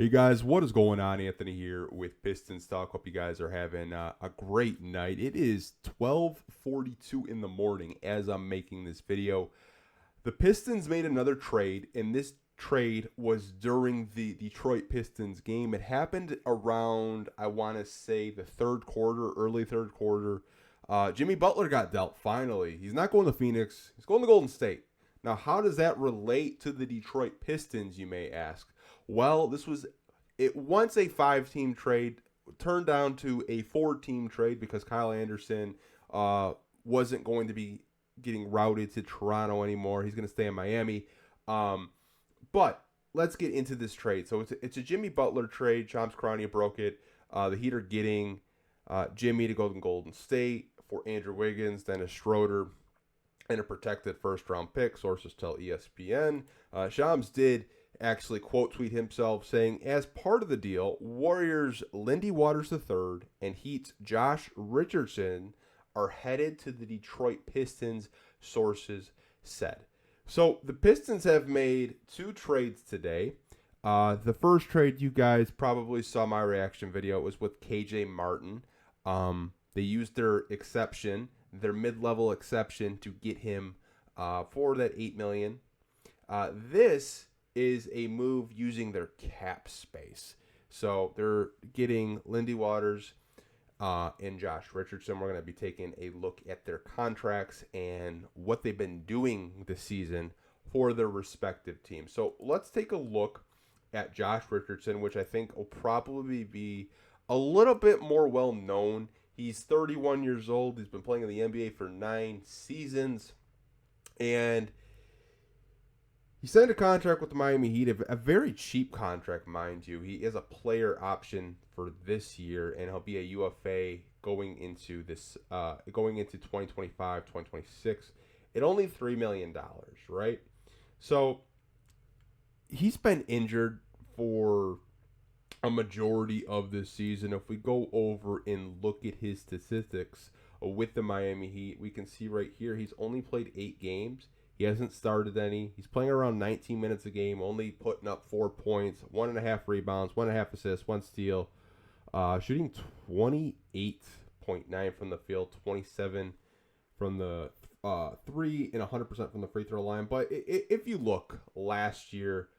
Hey guys, what is going on? Anthony here with Pistons Talk. Hope you guys are having a great night. It is 12:42 in the morning as I'm making this video. The Pistons made another trade, and this trade was during the Detroit Pistons game. It happened around, I want to say, the third quarter, early third quarter. Jimmy Butler got dealt finally. He's not going to Phoenix. He's going to Golden State. Now, how does that relate to the Detroit Pistons, you may ask? Well, this was it once a 5-team trade, turned down to a 4-team trade because Kyle Anderson wasn't going to be getting routed to Toronto anymore. He's going to stay in Miami. But let's get into this trade. So it's a Jimmy Butler trade. Shams Charania broke it. The Heat are getting Jimmy to go to Golden State for Andrew Wiggins, Dennis Schroeder, and a protected first-round pick. Sources tell ESPN. Shams did actually quote tweet himself saying, as part of the deal, Warriors Lindy Waters III and Heat's Josh Richardson are headed to the Detroit Pistons, sources said. So the Pistons have made 2 trades today. The first trade, you guys probably saw my reaction video. It was with KJ Martin. They used their exception, their mid-level exception, to get him for that $8 million. This is a move using their cap space. So they're getting Lindy Waters and Josh Richardson. We're going to be taking a look at their contracts and what they've been doing this season for their respective teams. So let's take a look at Josh Richardson, which I think will probably be a little bit more well known. He's 31 years old. He's been playing in the NBA for 9 seasons. And he signed a contract with the Miami Heat, a very cheap contract, mind you. He is a player option for this year, and he'll be a UFA going into 2025, 2026 at only $3 million, right? So he's been injured for a majority of this season. If we go over and look at his statistics with the Miami Heat, we can see right here he's only played 8 games. He hasn't started any. He's playing around 19 minutes a game, only putting up 4 points, 1.5 rebounds, 1.5 assists, 1 steal, shooting 28.9 from the field, 27 from the 3, and 100% from the free throw line. But if you look last year,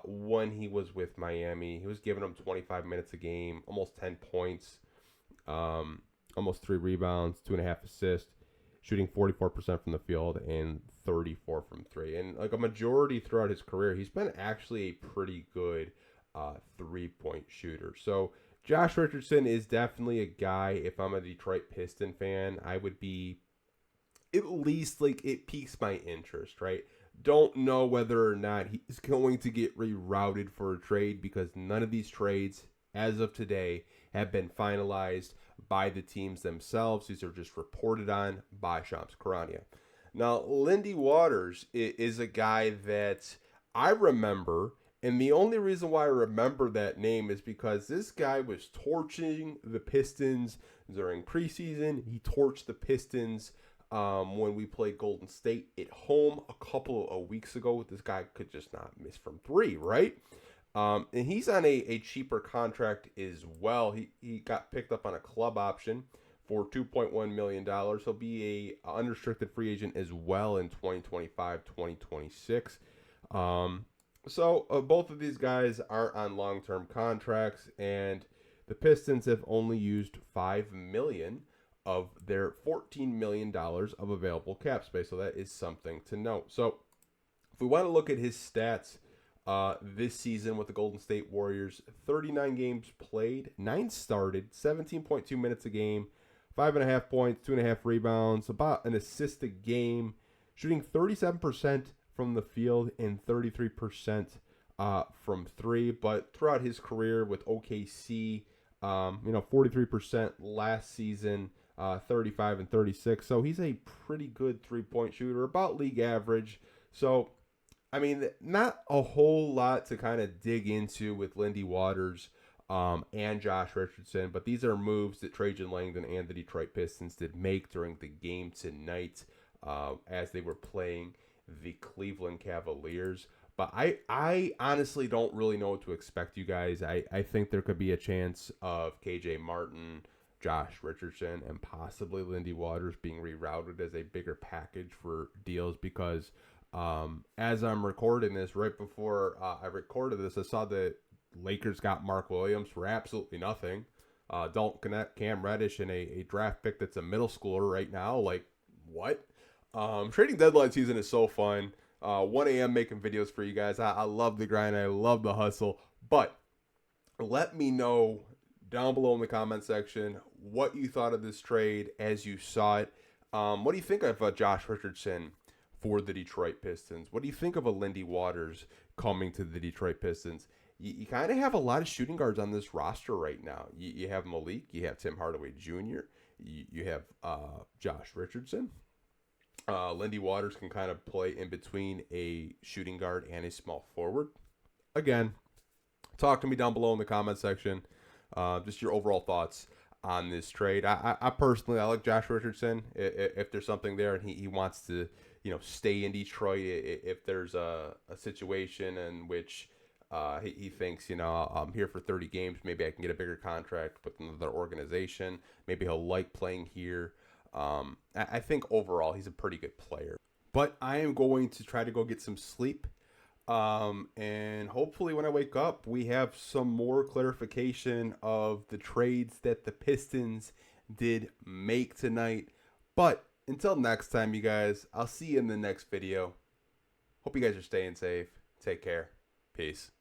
when he was with Miami, he was giving them 25 minutes a game, almost 10 points, almost 3 rebounds, 2.5 assists, shooting 44% from the field and 34 from 3. And like a majority throughout his career, he's been actually a pretty good 3-point shooter. So Josh Richardson is definitely a guy, if I'm a Detroit Piston fan, I would be at least, like, it piques my interest, right? Don't know whether or not he's going to get rerouted for a trade because none of these trades, as of today, have been finalized by the teams themselves. These are just reported on by Shams Charania. Now, Lindy Waters is a guy that I remember, and the only reason why I remember that name is because this guy was torching the Pistons during preseason. He torched the Pistons when we played Golden State at home a couple of weeks ago. This guy could just not miss from 3, right? And he's on a cheaper contract as well. He got picked up on a club option for $2.1 million. He'll be a unrestricted free agent as well in 2025, 2026. So both of these guys are on long-term contracts, and the Pistons have only used $5 million of their $14 million of available cap space. So that is something to note. So if we want to look at his stats this season with the Golden State Warriors, 39 games played, 9 started, 17.2 minutes a game, 5.5 points, 2.5 rebounds, about an assist a game, shooting 37% from the field and 33% from 3. But throughout his career with OKC, 43% last season, 35 and 36. So he's a pretty good 3-point shooter, about league average. So, I mean, not a whole lot to kind of dig into with Lindy Waters and Josh Richardson, but these are moves that Trajan Langdon and the Detroit Pistons did make during the game tonight as they were playing the Cleveland Cavaliers. But I honestly don't really know what to expect, you guys. I think there could be a chance of KJ Martin, Josh Richardson, and possibly Lindy Waters being rerouted as a bigger package for deals because as I'm recording this, right before I recorded this, I saw that Lakers got Mark Williams for absolutely nothing. Don't connect Cam Reddish in a draft pick that's a middle schooler right now. Like, what? Trading deadline season is so fun. 1 a.m. making videos for you guys. I love the grind. I love the hustle. But let me know down below in the comment section what you thought of this trade as you saw it. What do you think of Josh Richardson for the Detroit Pistons? What do you think of a Lindy Waters coming to the Detroit Pistons? You kind of have a lot of shooting guards on this roster right now. You have Malik. You have Tim Hardaway Jr. You have Josh Richardson. Lindy Waters can kind of play in between a shooting guard and a small forward. Again, talk to me down below in the comment section. Just your overall thoughts on this trade. I personally, I like Josh Richardson. If there's something there and he wants to, stay in Detroit, if there's a situation in which he thinks, I'm here for 30 games, maybe I can get a bigger contract with another organization. Maybe he'll like playing here. I think overall he's a pretty good player. But I am going to try to go get some sleep. And hopefully when I wake up, we have some more clarification of the trades that the Pistons did make tonight. But until next time, you guys, I'll see you in the next video. Hope you guys are staying safe. Take care. Peace.